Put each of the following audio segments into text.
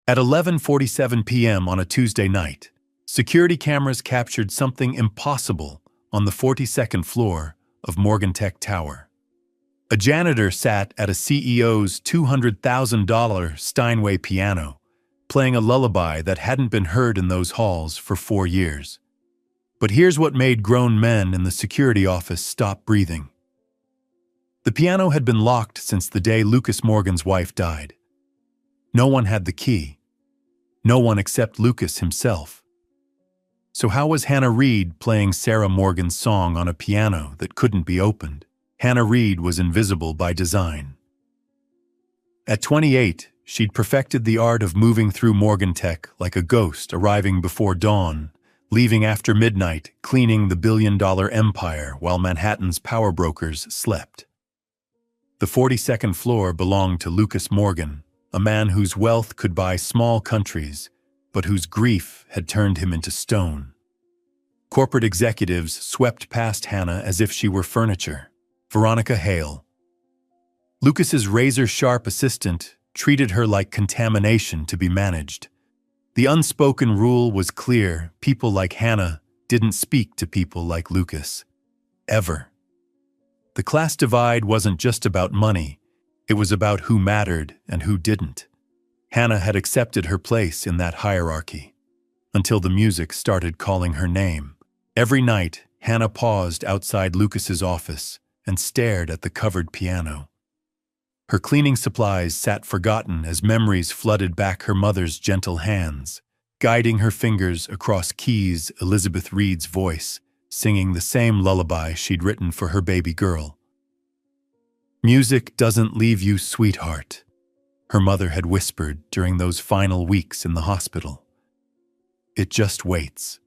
At 11:47 p.m. on a Tuesday night, security cameras captured something impossible on the 42nd floor of Morgantech Tower. A janitor sat at a CEO's $200,000 Steinway piano, playing a lullaby that hadn't been heard in those halls for 4 years. But here's what made grown men in the security office stop breathing. The piano had been locked since the day Lucas Morgan's wife died. No one had the key. No one except Lucas himself. So how was Hannah Reid playing Sarah Morgan's song on a piano that couldn't be opened? Hannah Reid was invisible by design. At 28, she'd perfected the art of moving through Morgantech like a ghost arriving before dawn, leaving after midnight, cleaning the billion-dollar empire while Manhattan's power brokers slept. The 42nd floor belonged to Lucas Morgan, a man whose wealth could buy small countries, but whose grief had turned him into stone. Corporate executives swept past Hannah as if she were furniture. Veronica Hale. Lucas's razor-sharp assistant treated her like contamination to be managed. The unspoken rule was clear: people like Hannah didn't speak to people like Lucas. Ever. The class divide wasn't just about money, it was about who mattered and who didn't. Hannah had accepted her place in that hierarchy, until the music started calling her name. Every night, Hannah paused outside Lucas's office and stared at the covered piano. Her cleaning supplies sat forgotten as memories flooded back her mother's gentle hands, guiding her fingers across keys Elizabeth Reed's voice, singing the same lullaby she'd written for her baby girl. "Music doesn't leave you, sweetheart," her mother had whispered during those final weeks in the hospital. "It just waits."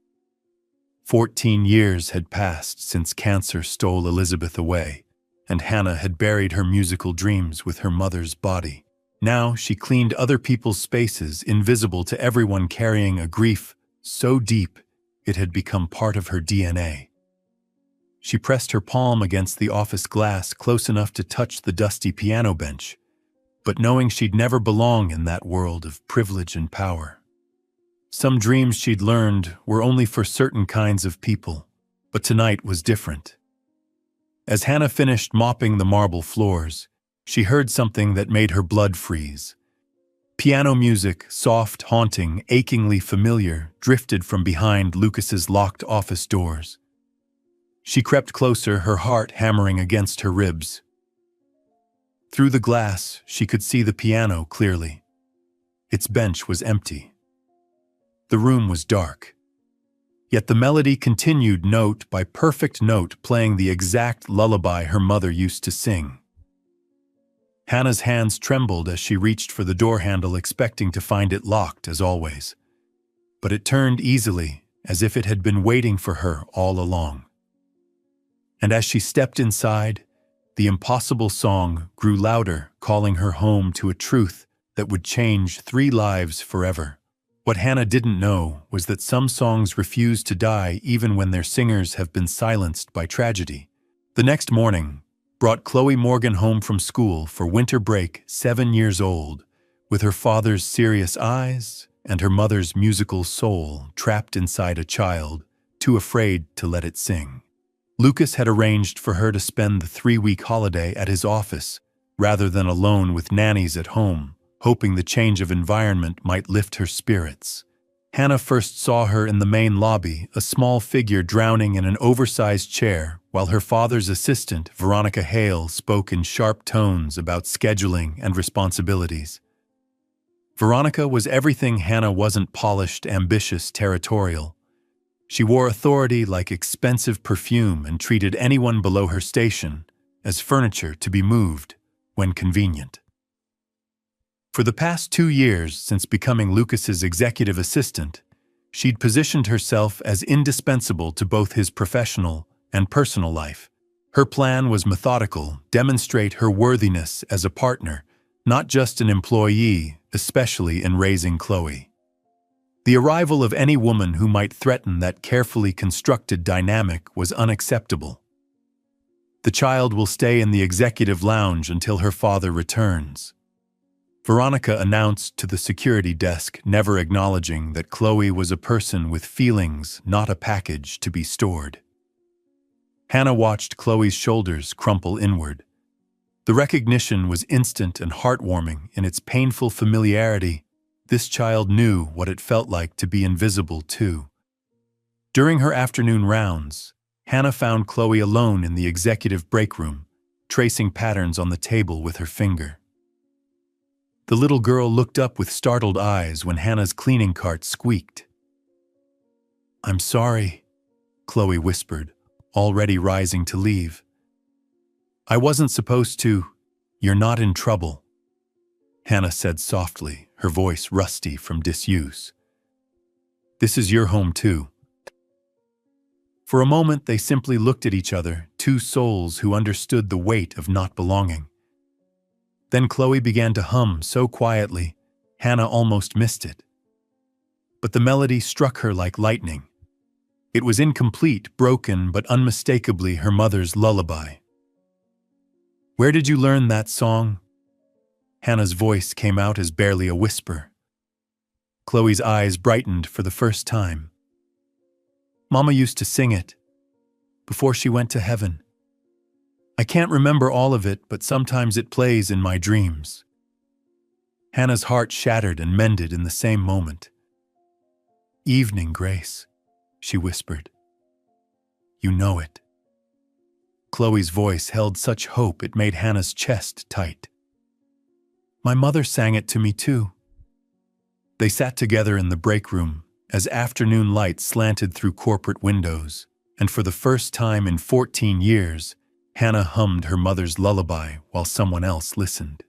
14 years had passed since cancer stole Elizabeth away, and Hannah had buried her musical dreams with her mother's body. Now she cleaned other people's spaces, invisible to everyone, carrying a grief so deep it had become part of her DNA. She pressed her palm against the office glass close enough to touch the dusty piano bench, but knowing she'd never belong in that world of privilege and power. Some dreams she'd learned were only for certain kinds of people, but tonight was different. As Hannah finished mopping the marble floors, she heard something that made her blood freeze. Piano music, soft, haunting, achingly familiar, drifted from behind Lucas's locked office doors. She crept closer, her heart hammering against her ribs. Through the glass, she could see the piano clearly. Its bench was empty. The room was dark. Yet the melody continued, note by perfect note, playing the exact lullaby her mother used to sing. Hannah's hands trembled as she reached for the door handle, expecting to find it locked as always. But it turned easily, as if it had been waiting for her all along. And as she stepped inside, the impossible song grew louder, calling her home to a truth that would change 3 lives forever. What Hannah didn't know was that some songs refuse to die even when their singers have been silenced by tragedy. The next morning brought Chloe Morgan home from school for winter break, 7 years old, with her father's serious eyes and her mother's musical soul trapped inside a child, too afraid to let it sing. Lucas had arranged for her to spend the 3-week holiday at his office, rather than alone with nannies at home, hoping the change of environment might lift her spirits. Hannah first saw her in the main lobby, a small figure drowning in an oversized chair, while her father's assistant, Veronica Hale, spoke in sharp tones about scheduling and responsibilities. Veronica was everything Hannah wasn't: polished, ambitious, territorial. She wore authority like expensive perfume and treated anyone below her station as furniture to be moved when convenient. For the past 2 years since becoming Lucas's executive assistant, she'd positioned herself as indispensable to both his professional and personal life. Her plan was methodical: demonstrate her worthiness as a partner, not just an employee, especially in raising Chloe. The arrival of any woman who might threaten that carefully constructed dynamic was unacceptable. "The child will stay in the executive lounge until her father returns." Veronica announced to the security desk, never acknowledging that Chloe was a person with feelings, not a package to be stored. Hannah watched Chloe's shoulders crumple inward. The recognition was instant and heartwarming in its painful familiarity. This child knew what it felt like to be invisible, too. During her afternoon rounds, Hannah found Chloe alone in the executive break room, tracing patterns on the table with her finger. The little girl looked up with startled eyes when Hannah's cleaning cart squeaked. "I'm sorry," Chloe whispered, already rising to leave. "I wasn't supposed to. You're not in trouble," Hannah said softly, her voice rusty from disuse. "This is your home too." For a moment they simply looked at each other, two souls who understood the weight of not belonging. Then Chloe began to hum so quietly, Hannah almost missed it. But the melody struck her like lightning. It was incomplete, broken, but unmistakably her mother's lullaby. "Where did you learn that song?" Hannah's voice came out as barely a whisper. Chloe's eyes brightened for the first time. "Mama used to sing it before she went to heaven. I can't remember all of it, but sometimes it plays in my dreams." Hannah's heart shattered and mended in the same moment. "Evening, Grace," she whispered. "You know it." Chloe's voice held such hope it made Hannah's chest tight. "My mother sang it to me too." They sat together in the break room as afternoon light slanted through corporate windows, and for the first time in 14 years, Hannah hummed her mother's lullaby while someone else listened.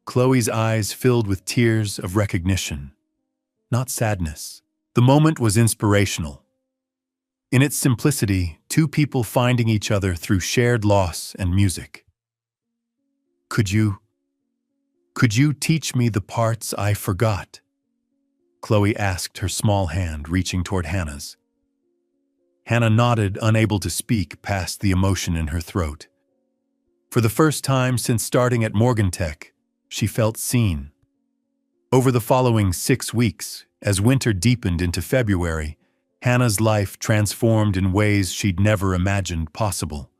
Chloe's eyes filled with tears of recognition, not sadness. The moment was inspirational. In its simplicity, two people finding each other through shared loss and music. Could you teach me the parts I forgot?" Chloe asked, her small hand reaching toward Hannah's. Hannah nodded, unable to speak past the emotion in her throat. For the first time since starting at Morgantech, she felt seen. Over the following 6 weeks, as winter deepened into February, Hannah's life transformed in ways she'd never imagined possible.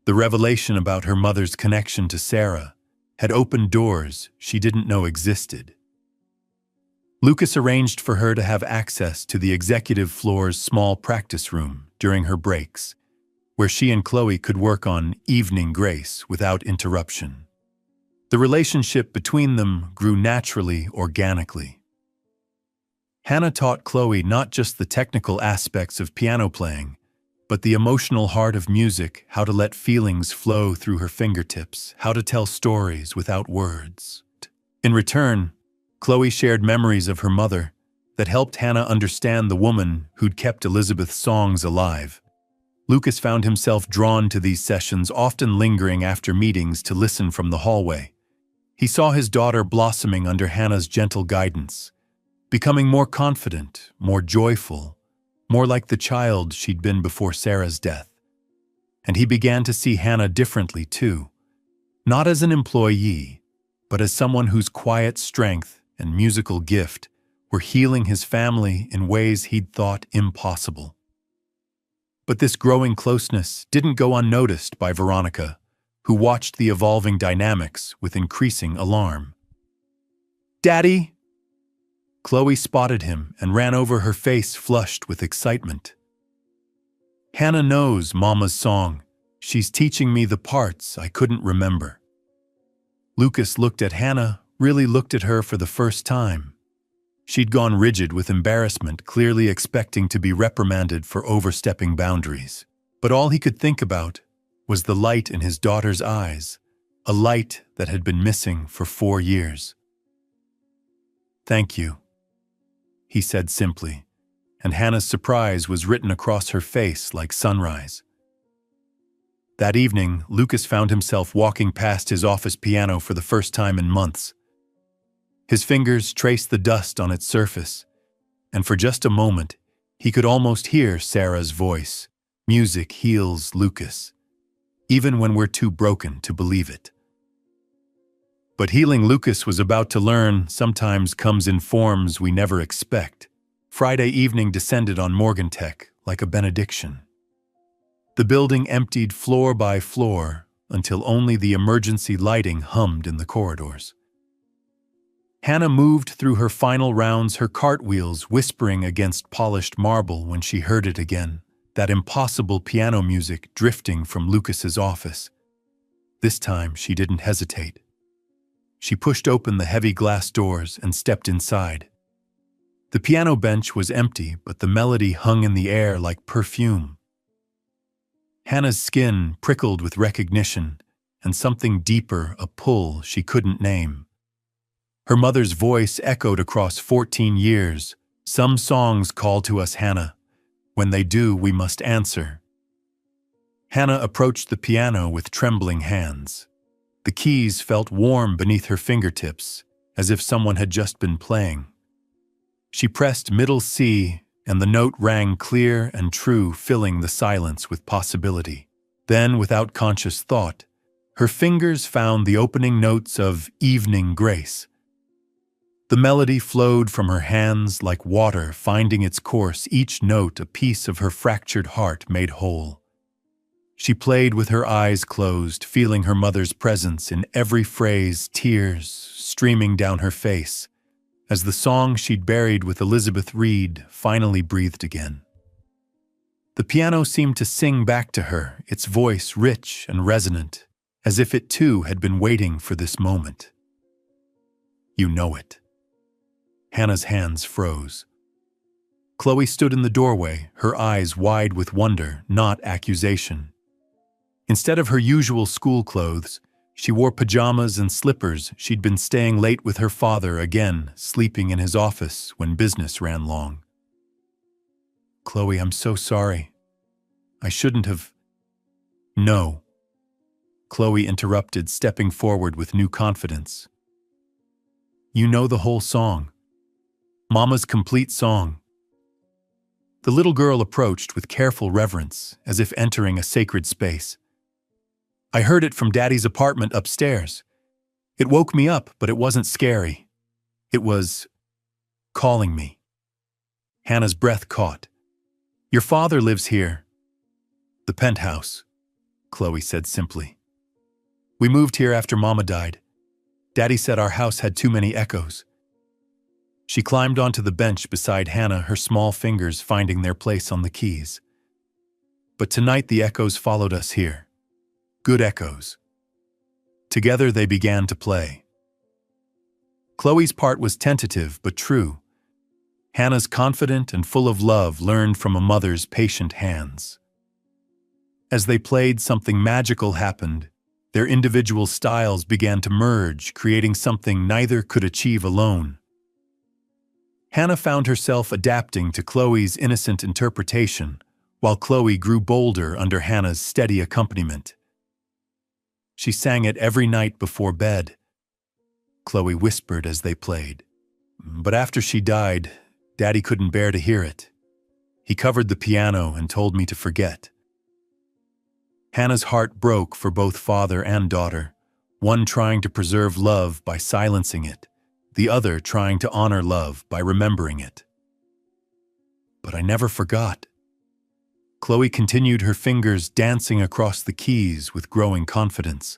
The revelation about her mother's connection to Sarah had opened doors she didn't know existed. Lucas arranged for her to have access to the executive floor's small practice room during her breaks, where she and Chloe could work on Evening Grace without interruption. The relationship between them grew naturally, organically. Hannah taught Chloe not just the technical aspects of piano playing, but the emotional heart of music, how to let feelings flow through her fingertips, how to tell stories without words. In return, Chloe shared memories of her mother that helped Hannah understand the woman who'd kept Elizabeth's songs alive. Lucas found himself drawn to these sessions, often lingering after meetings to listen from the hallway. He saw his daughter blossoming under Hannah's gentle guidance, becoming more confident, more joyful, more like the child she'd been before Sarah's death. And he began to see Hannah differently too, not as an employee, but as someone whose quiet strength and musical gift were healing his family in ways he'd thought impossible. But this growing closeness didn't go unnoticed by Veronica, who watched the evolving dynamics with increasing alarm. "Daddy!" Chloe spotted him and ran over, her face flushed with excitement. "Hannah knows Mama's song. She's teaching me the parts I couldn't remember." Lucas looked at Hannah, really looked at her for the first time. She'd gone rigid with embarrassment, clearly expecting to be reprimanded for overstepping boundaries. But all he could think about was the light in his daughter's eyes, a light that had been missing for 4 years. "Thank you," he said simply, and Hannah's surprise was written across her face like sunrise. That evening, Lucas found himself walking past his office piano for the first time in months. His fingers traced the dust on its surface, and for just a moment, he could almost hear Sarah's voice. "Music heals, Lucas, even when we're too broken to believe it." But healing Lucas was about to learn sometimes comes in forms we never expect. Friday evening descended on Morgantech like a benediction. The building emptied floor by floor until only the emergency lighting hummed in the corridors. Hannah moved through her final rounds, her cartwheels whispering against polished marble when she heard it again, that impossible piano music drifting from Lucas's office. This time she didn't hesitate. She pushed open the heavy glass doors and stepped inside. The piano bench was empty, but the melody hung in the air like perfume. Hannah's skin prickled with recognition, and something deeper, a pull she couldn't name. Her mother's voice echoed across 14 years. Some songs call to us, Hannah. When they do, we must answer. Hannah approached the piano with trembling hands. The keys felt warm beneath her fingertips, as if someone had just been playing. She pressed middle C, and the note rang clear and true, filling the silence with possibility. Then, without conscious thought, her fingers found the opening notes of Evening Grace. The melody flowed from her hands like water finding its course, each note a piece of her fractured heart made whole. She played with her eyes closed, feeling her mother's presence in every phrase, tears streaming down her face, as the song she'd buried with Elizabeth Reed finally breathed again. The piano seemed to sing back to her, its voice rich and resonant, as if it too had been waiting for this moment. You know it. Hannah's hands froze. Chloe stood in the doorway, her eyes wide with wonder, not accusation. Instead of her usual school clothes, she wore pajamas and slippers. She'd been staying late with her father again, sleeping in his office when business ran long. Chloe, I'm so sorry. I shouldn't have. No. Chloe interrupted, stepping forward with new confidence. You know the whole song. Mama's complete song. The little girl approached with careful reverence, as if entering a sacred space. I heard it from Daddy's apartment upstairs. It woke me up, but it wasn't scary. It was calling me. Hannah's breath caught. Your father lives here. The penthouse, Chloe said simply. We moved here after Mama died. Daddy said our house had too many echoes. She climbed onto the bench beside Hannah, her small fingers finding their place on the keys. But tonight the echoes followed us here. Good echoes. Together they began to play. Chloe's part was tentative but true. Hannah's confident and full of love learned from a mother's patient hands. As they played, something magical happened. Their individual styles began to merge, creating something neither could achieve alone. Hannah found herself adapting to Chloe's innocent interpretation, while Chloe grew bolder under Hannah's steady accompaniment. She sang it every night before bed, Chloe whispered as they played. But after she died, Daddy couldn't bear to hear it. He covered the piano and told me to forget. Hannah's heart broke for both father and daughter, one trying to preserve love by silencing it, the other trying to honor love by remembering it. But I never forgot. Chloe continued, her fingers dancing across the keys with growing confidence.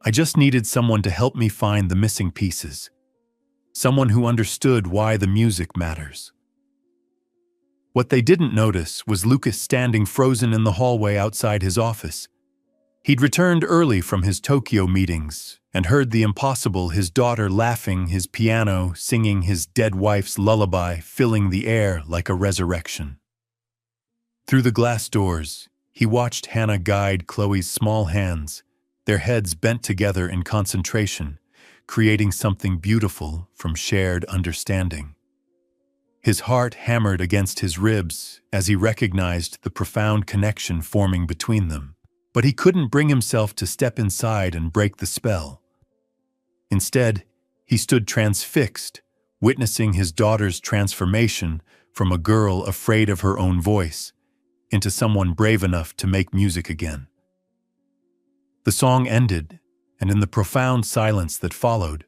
I just needed someone to help me find the missing pieces. Someone who understood why the music matters. What they didn't notice was Lucas standing frozen in the hallway outside his office. He'd returned early from his Tokyo meetings and heard the impossible, his daughter laughing, his piano singing his dead wife's lullaby, filling the air like a resurrection. Through the glass doors, he watched Hannah guide Chloe's small hands, their heads bent together in concentration, creating something beautiful from shared understanding. His heart hammered against his ribs as he recognized the profound connection forming between them, but he couldn't bring himself to step inside and break the spell. Instead, he stood transfixed, witnessing his daughter's transformation from a girl afraid of her own voice into someone brave enough to make music again. The song ended, and in the profound silence that followed,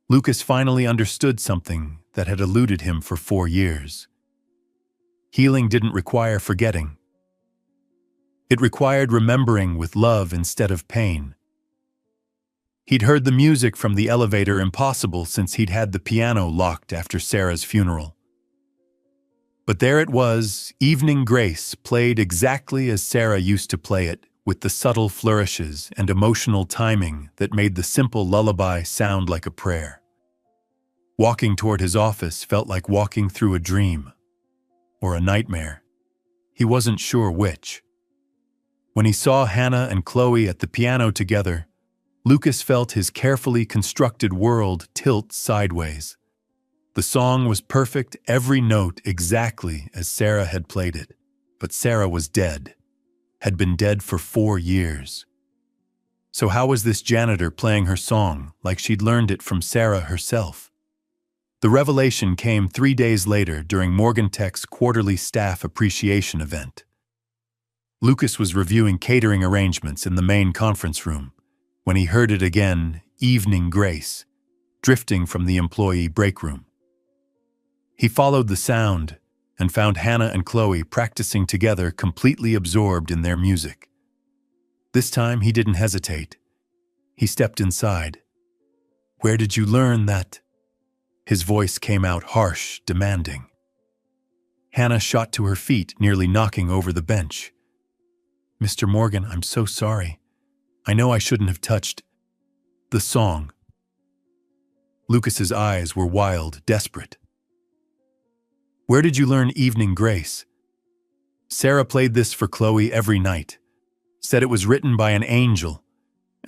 Lucas finally understood something that had eluded him for 4 years. Healing didn't require forgetting. It required remembering with love instead of pain. He'd heard the music from the elevator impossible since he'd had the piano locked after Sarah's funeral. But there it was, Evening Grace, played exactly as Sarah used to play it, with the subtle flourishes and emotional timing that made the simple lullaby sound like a prayer. Walking toward his office felt like walking through a dream, or a nightmare. He wasn't sure which. When he saw Hannah and Chloe at the piano together, Lucas felt his carefully constructed world tilt sideways. The song was perfect, every note exactly as Sarah had played it. But Sarah was dead, had been dead for 4 years. So how was this janitor playing her song like she'd learned it from Sarah herself? The revelation came 3 days later during Morgan Tech's quarterly staff appreciation event. Lucas was reviewing catering arrangements in the main conference room when he heard it again, Evening Grace, drifting from the employee break room. He followed the sound and found Hannah and Chloe practicing together, completely absorbed in their music. This time he didn't hesitate. He stepped inside. "Where did you learn that?" His voice came out harsh, demanding. Hannah shot to her feet, nearly knocking over the bench. "Mr. Morgan, I'm so sorry. I know I shouldn't have touched the song." Lucas's eyes were wild, desperate. "Where did you learn Evening Grace?" "Sarah played this for Chloe every night. Said it was written by an angel,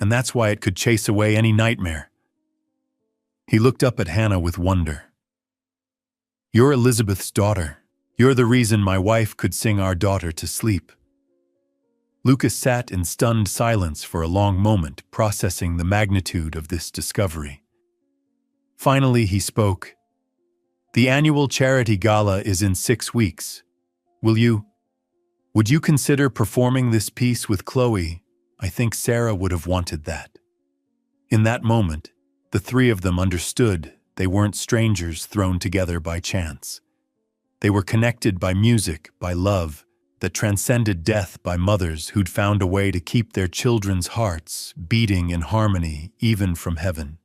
and that's why it could chase away any nightmare." He looked up at Hannah with wonder. "You're Elizabeth's daughter. You're the reason my wife could sing our daughter to sleep." Lucas sat in stunned silence for a long moment, processing the magnitude of this discovery. Finally, he spoke. "The annual charity gala is in 6 weeks. Would you consider performing this piece with Chloe? I think Sarah would have wanted that." In that moment, the 3 of them understood they weren't strangers thrown together by chance. They were connected by music, by love, that transcended death, by mothers who'd found a way to keep their children's hearts beating in harmony, even from heaven.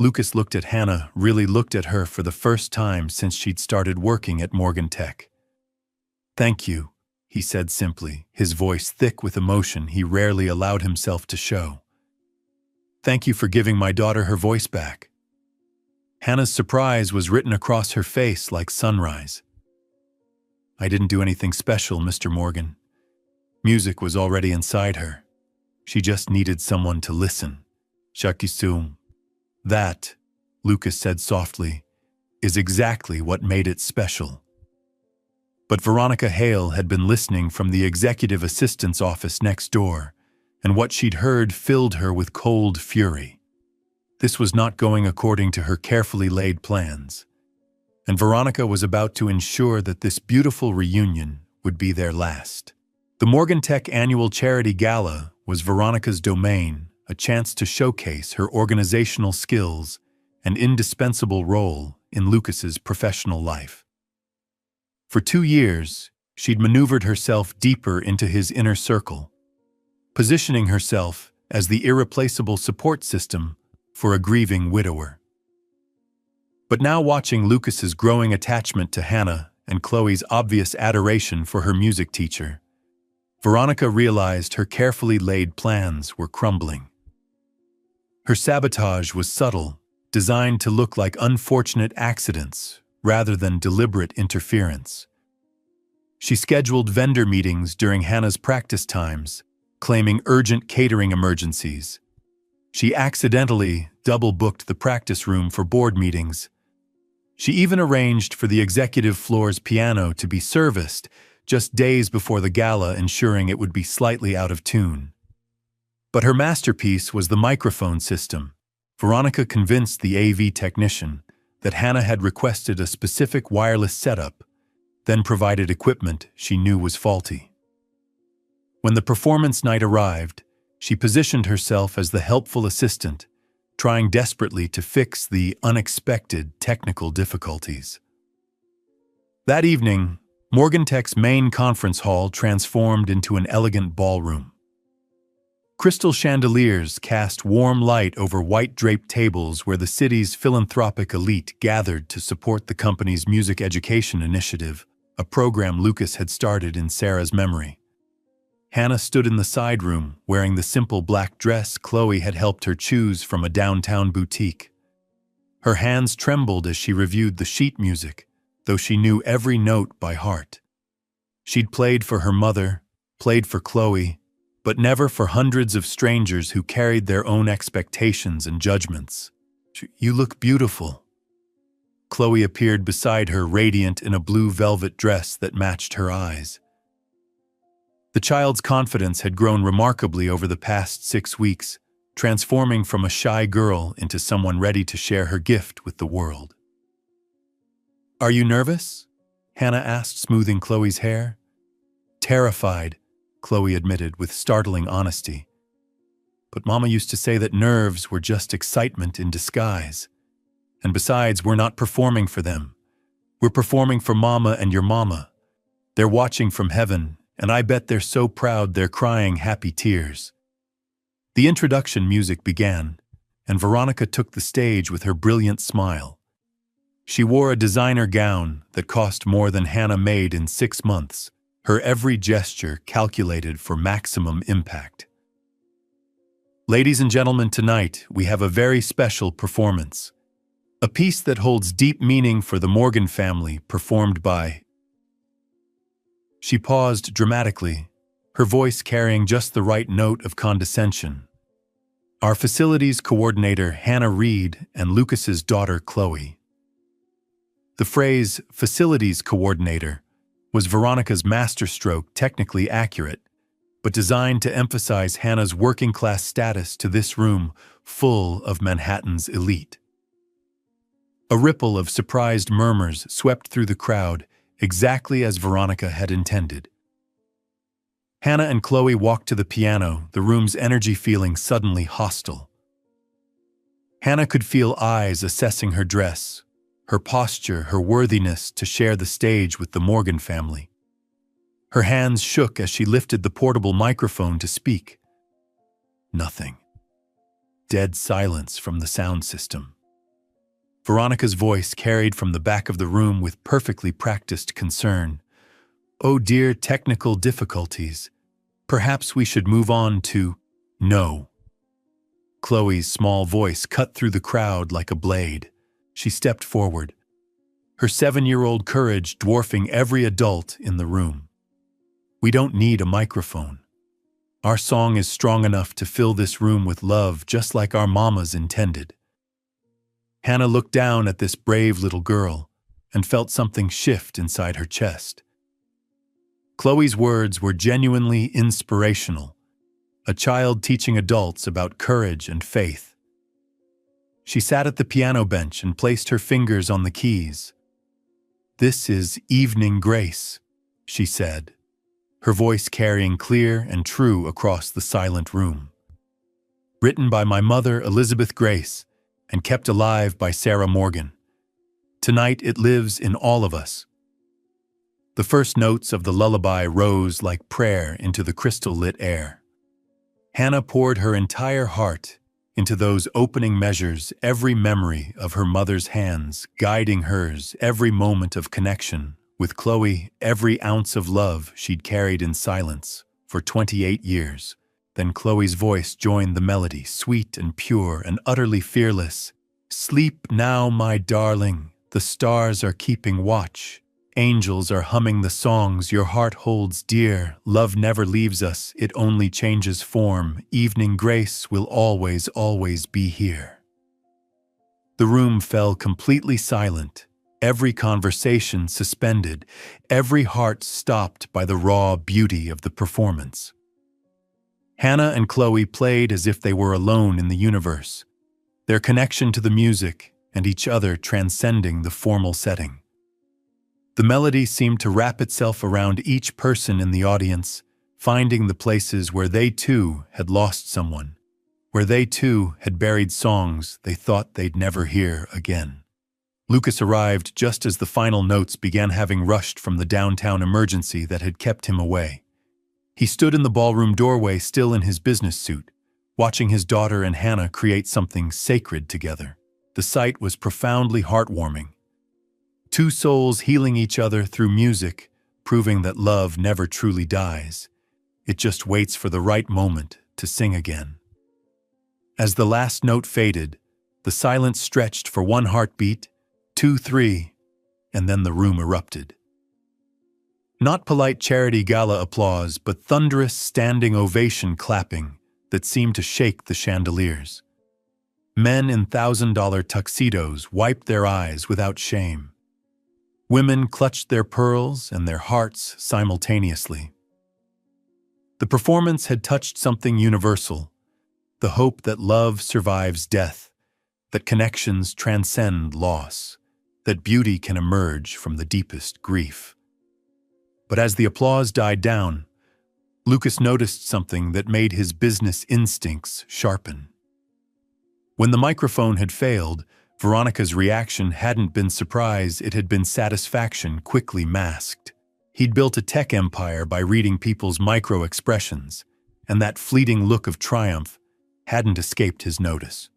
Lucas looked at Hannah, really looked at her for the first time since she'd started working at Morgan Tech. "Thank you," he said simply, his voice thick with emotion he rarely allowed himself to show. "Thank you for giving my daughter her voice back." Hannah's surprise was written across her face like sunrise. "I didn't do anything special, Mr. Morgan. Music was already inside her. She just needed someone to listen." "Shakisum." "That," Lucas said softly, "is exactly what made it special." But Veronica Hale had been listening from the executive assistant's office next door, and what she'd heard filled her with cold fury. This was not going according to her carefully laid plans, and Veronica was about to ensure that this beautiful reunion would be their last. The Morgan Tech Annual Charity Gala was Veronica's domain, a chance to showcase her organizational skills and indispensable role in Lucas's professional life. For 2 years, she'd maneuvered herself deeper into his inner circle, positioning herself as the irreplaceable support system for a grieving widower. But now, watching Lucas's growing attachment to Hannah and Chloe's obvious adoration for her music teacher, Veronica realized her carefully laid plans were crumbling. Her sabotage was subtle, designed to look like unfortunate accidents rather than deliberate interference. She scheduled vendor meetings during Hannah's practice times, claiming urgent catering emergencies. She accidentally double-booked the practice room for board meetings. She even arranged for the executive floor's piano to be serviced just days before the gala, ensuring it would be slightly out of tune. But her masterpiece was the microphone system. Veronica convinced the AV technician that Hannah had requested a specific wireless setup, then provided equipment she knew was faulty. When the performance night arrived, She positioned herself as the helpful assistant, trying desperately to fix the unexpected technical difficulties. That evening, Morgantech's main conference hall transformed into an elegant ballroom. Crystal chandeliers cast warm light over white-draped tables where the city's philanthropic elite gathered to support the company's music education initiative, a program Lucas had started in Sarah's memory. Hannah stood in the side room, wearing the simple black dress Chloe had helped her choose from a downtown boutique. Her hands trembled as she reviewed the sheet music, though she knew every note by heart. She'd played for her mother, played for Chloe, but never for hundreds of strangers who carried their own expectations and judgments. "You look beautiful." Chloe appeared beside her, radiant in a blue velvet dress that matched her eyes. The child's confidence had grown remarkably over the past 6 weeks, transforming from a shy girl into someone ready to share her gift with the world. "Are you nervous?" Hannah asked, smoothing Chloe's hair. "Terrified," Chloe admitted with startling honesty. "But Mama used to say that nerves were just excitement in disguise. And besides, we're not performing for them. We're performing for Mama and your Mama. They're watching from heaven, and I bet they're so proud they're crying happy tears." The introduction music began, and Veronica took the stage with her brilliant smile. She wore a designer gown that cost more than Hannah made in 6 months, her every gesture calculated for maximum impact. "Ladies and gentlemen, tonight we have a very special performance. A piece that holds deep meaning for the Morgan family, performed by..." She paused dramatically, her voice carrying just the right note of condescension. "Our facilities coordinator, Hannah Reed, and Lucas's daughter, Chloe." The phrase, facilities coordinator, was Veronica's masterstroke, technically accurate, but designed to emphasize Hannah's working-class status to this room full of Manhattan's elite. A ripple of surprised murmurs swept through the crowd, exactly as Veronica had intended. Hannah and Chloe walked to the piano, the room's energy feeling suddenly hostile. Hannah could feel eyes assessing her dress, her posture, her worthiness to share the stage with the Morgan family. Her hands shook as she lifted the portable microphone to speak. Nothing. Dead silence from the sound system. Veronica's voice carried from the back of the room with perfectly practiced concern. "Oh dear, technical difficulties. Perhaps we should move on to..." "No." Chloe's small voice cut through the crowd like a blade. She stepped forward, her 7-year-old courage dwarfing every adult in the room. "We don't need a microphone. Our song is strong enough to fill this room with love, just like our mamas intended." Hannah looked down at this brave little girl and felt something shift inside her chest. Chloe's words were genuinely inspirational, a child teaching adults about courage and faith. She sat at the piano bench and placed her fingers on the keys. "This is Evening Grace," she said, her voice carrying clear and true across the silent room. "Written by my mother, Elizabeth Grace, and kept alive by Sarah Morgan. Tonight it lives in all of us." The first notes of the lullaby rose like prayer into the crystal-lit air. Hannah poured her entire heart into those opening measures, every memory of her mother's hands guiding hers, every moment of connection with Chloe, every ounce of love she'd carried in silence for 28 years. Then Chloe's voice joined the melody, sweet and pure and utterly fearless. "Sleep now, my darling, the stars are keeping watch. Angels are humming the songs your heart holds dear. Love never leaves us, it only changes form. Evening Grace will always, always be here." The room fell completely silent, every conversation suspended, every heart stopped by the raw beauty of the performance. Hannah and Chloe played as if they were alone in the universe, their connection to the music and each other transcending the formal setting. The melody seemed to wrap itself around each person in the audience, finding the places where they too had lost someone, where they too had buried songs they thought they'd never hear again. Lucas arrived just as the final notes began having rushed from the downtown emergency that had kept him away. He stood in the ballroom doorway, still in his business suit, watching his daughter and Hannah create something sacred together. The sight was profoundly heartwarming. Two souls healing each other through music, proving that love never truly dies. It just waits for the right moment to sing again. As the last note faded, the silence stretched for one heartbeat, 2, 3, and then the room erupted. Not polite charity gala applause, but thunderous standing ovation clapping that seemed to shake the chandeliers. Men in $1,000 tuxedos wiped their eyes without shame. Women clutched their pearls and their hearts simultaneously. The performance had touched something universal, the hope that love survives death, that connections transcend loss, that beauty can emerge from the deepest grief. But as the applause died down, Lucas noticed something that made his business instincts sharpen. When the microphone had failed, Veronica's reaction hadn't been surprise, it had been satisfaction quickly masked. He'd built a tech empire by reading people's micro-expressions, and that fleeting look of triumph hadn't escaped his notice.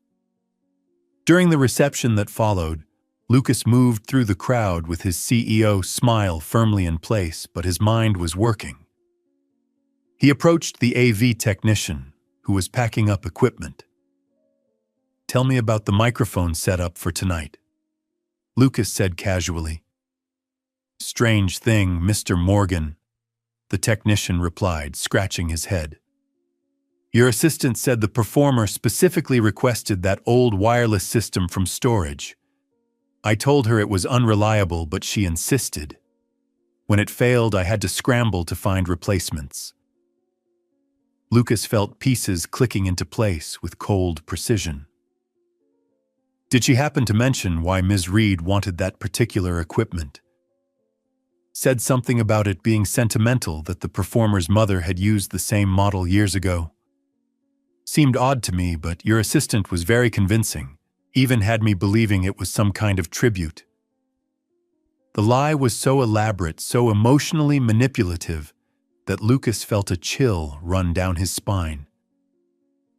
During the reception that followed, Lucas moved through the crowd with his CEO smile firmly in place, but his mind was working. He approached the AV technician, who was packing up equipment. "Tell me about the microphone setup for tonight," Lucas said casually. "Strange thing, Mr. Morgan," the technician replied, scratching his head. "Your assistant said the performer specifically requested that old wireless system from storage. I told her it was unreliable, but she insisted. When it failed, I had to scramble to find replacements." Lucas felt pieces clicking into place with cold precision. "Did she happen to mention why Ms. Reed wanted that particular equipment?" "Said something about it being sentimental, that the performer's mother had used the same model years ago. Seemed odd to me, but your assistant was very convincing, even had me believing it was some kind of tribute." The lie was so elaborate, so emotionally manipulative, that Lucas felt a chill run down his spine.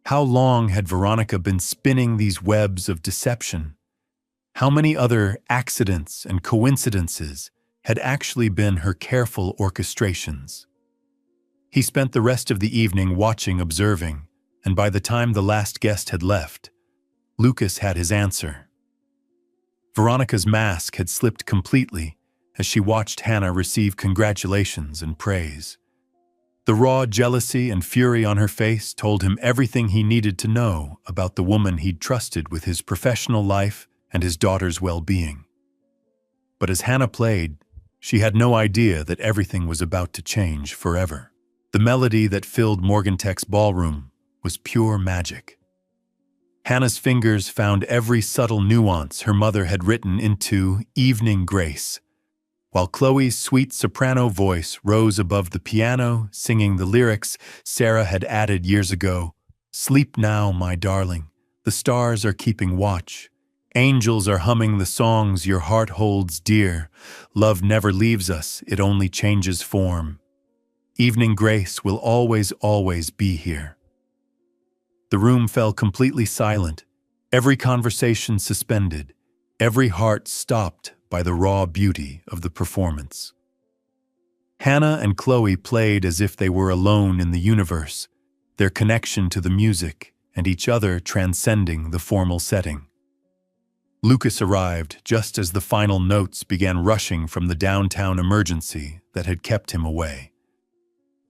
How long had Veronica been spinning these webs of deception? How many other accidents and coincidences had actually been her careful orchestrations? He spent the rest of the evening watching, observing, and by the time the last guest had left, Lucas had his answer. Veronica's mask had slipped completely as she watched Hannah receive congratulations and praise. The raw jealousy and fury on her face told him everything he needed to know about the woman he'd trusted with his professional life and his daughter's well-being. But as Hannah played, she had no idea that everything was about to change forever. The melody that filled Morgantech's ballroom was pure magic. Hannah's fingers found every subtle nuance her mother had written into Evening Grace, while Chloe's sweet soprano voice rose above the piano, singing the lyrics Sarah had added years ago. "Sleep now, my darling. The stars are keeping watch. Angels are humming the songs your heart holds dear. Love never leaves us, it only changes form. Evening Grace will always, always be here." The room fell completely silent, every conversation suspended, every heart stopped by the raw beauty of the performance. Hannah and Chloe played as if they were alone in the universe, their connection to the music and each other transcending the formal setting. Lucas arrived just as the final notes began rushing from the downtown emergency that had kept him away.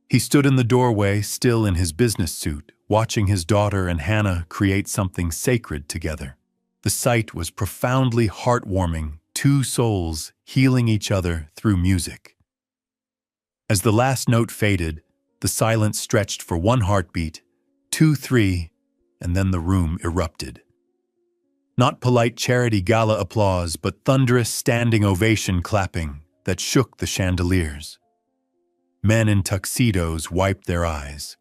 He stood in the doorway, still in his business suit, watching his daughter and Hannah create something sacred together. The sight was profoundly heartwarming, two souls healing each other through music. As the last note faded, the silence stretched for one heartbeat, 2, 3, and then the room erupted. Not polite charity gala applause, but thunderous standing ovation clapping that shook the chandeliers. Men in tuxedos wiped their eyes.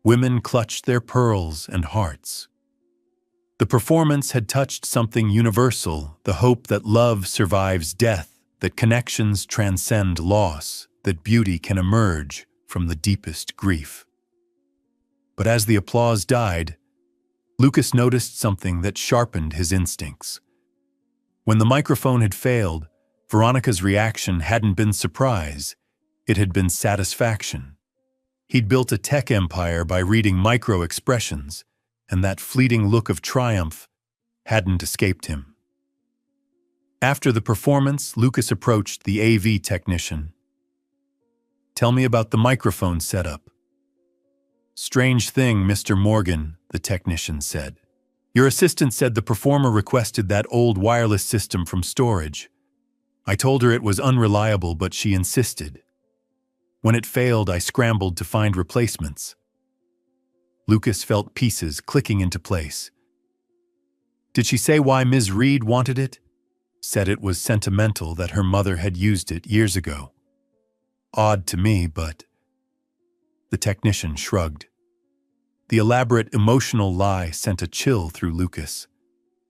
Women clutched their pearls and hearts. The performance had touched something universal, the hope that love survives death, that connections transcend loss, that beauty can emerge from the deepest grief. But as the applause died, Lucas noticed something that sharpened his instincts. When the microphone had failed, Veronica's reaction hadn't been surprise, it had been satisfaction. He'd built a tech empire by reading micro-expressions, and that fleeting look of triumph hadn't escaped him. After the performance, Lucas approached the AV technician. "Tell me about the microphone setup." "Strange thing, Mr. Morgan," the technician said. "Your assistant said the performer requested that old wireless system from storage. I told her it was unreliable, but she insisted. When it failed, I scrambled to find replacements." Lucas felt pieces clicking into place. "Did she say why Ms. Reed wanted it?" "Said it was sentimental, that her mother had used it years ago." "Odd to me, but—" The technician shrugged. The elaborate emotional lie sent a chill through Lucas.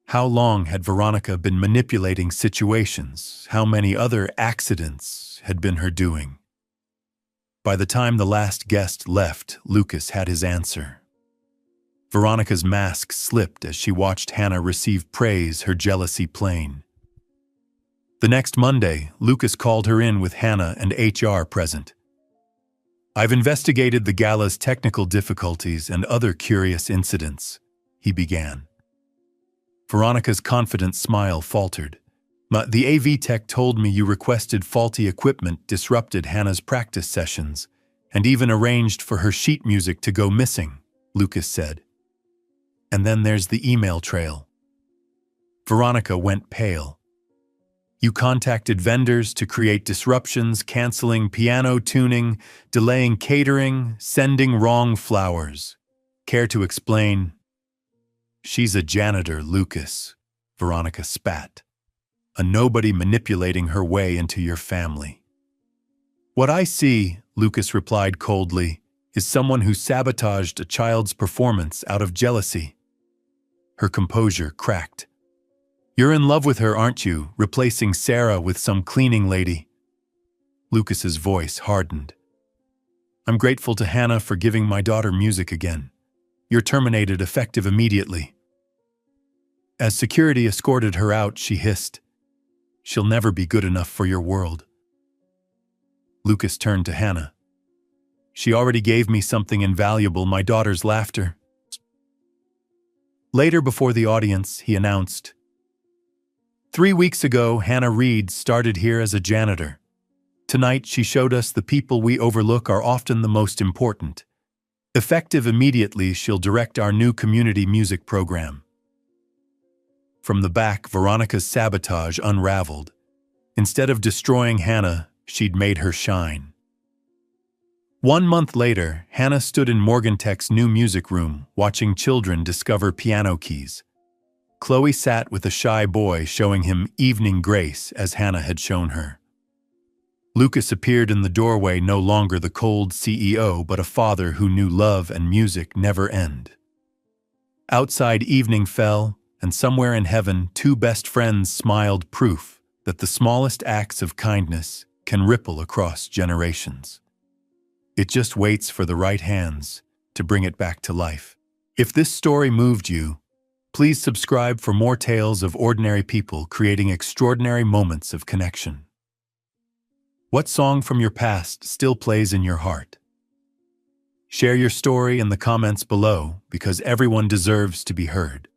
How long had Veronica been manipulating situations? How many other accidents had been her doing? By the time the last guest left, Lucas had his answer. Veronica's mask slipped as she watched Hannah receive praise, her jealousy plain. The next Monday, Lucas called her in with Hannah and HR present. "I've investigated the gala's technical difficulties and other curious incidents," he began. Veronica's confident smile faltered. "The AV tech told me you requested faulty equipment disrupted Hannah's practice sessions, and even arranged for her sheet music to go missing," Lucas said. "And then there's the email trail." Veronica went pale. "You contacted vendors to create disruptions, canceling piano tuning, delaying catering, sending wrong flowers. Care to explain?" "She's a janitor, Lucas," Veronica spat. "A nobody manipulating her way into your family." "What I see," Lucas replied coldly, "is someone who sabotaged a child's performance out of jealousy." Her composure cracked. "You're in love with her, aren't you, replacing Sarah with some cleaning lady?" Lucas's voice hardened. "I'm grateful to Hannah for giving my daughter music again. You're terminated effective immediately." As security escorted her out, she hissed, "She'll never be good enough for your world." Lucas turned to Hannah. "She already gave me something invaluable, my daughter's laughter." Later, before the audience, he announced, 3 weeks ago, Hannah Reed started here as a janitor. Tonight, she showed us the people we overlook are often the most important. Effective immediately, she'll direct our new community music program." From the back, Veronica's sabotage unraveled. Instead of destroying Hannah, she'd made her shine. 1 month later, Hannah stood in Morgantech's new music room, watching children discover piano keys. Chloe sat with a shy boy, showing him evening grace as Hannah had shown her. Lucas appeared in the doorway, no longer the cold CEO, but a father who knew love and music never end. Outside, evening fell, and somewhere in heaven, 2 best friends smiled, proof that the smallest acts of kindness can ripple across generations. It just waits for the right hands to bring it back to life. If this story moved you, please subscribe for more tales of ordinary people creating extraordinary moments of connection. What song from your past still plays in your heart? Share your story in the comments below, because everyone deserves to be heard.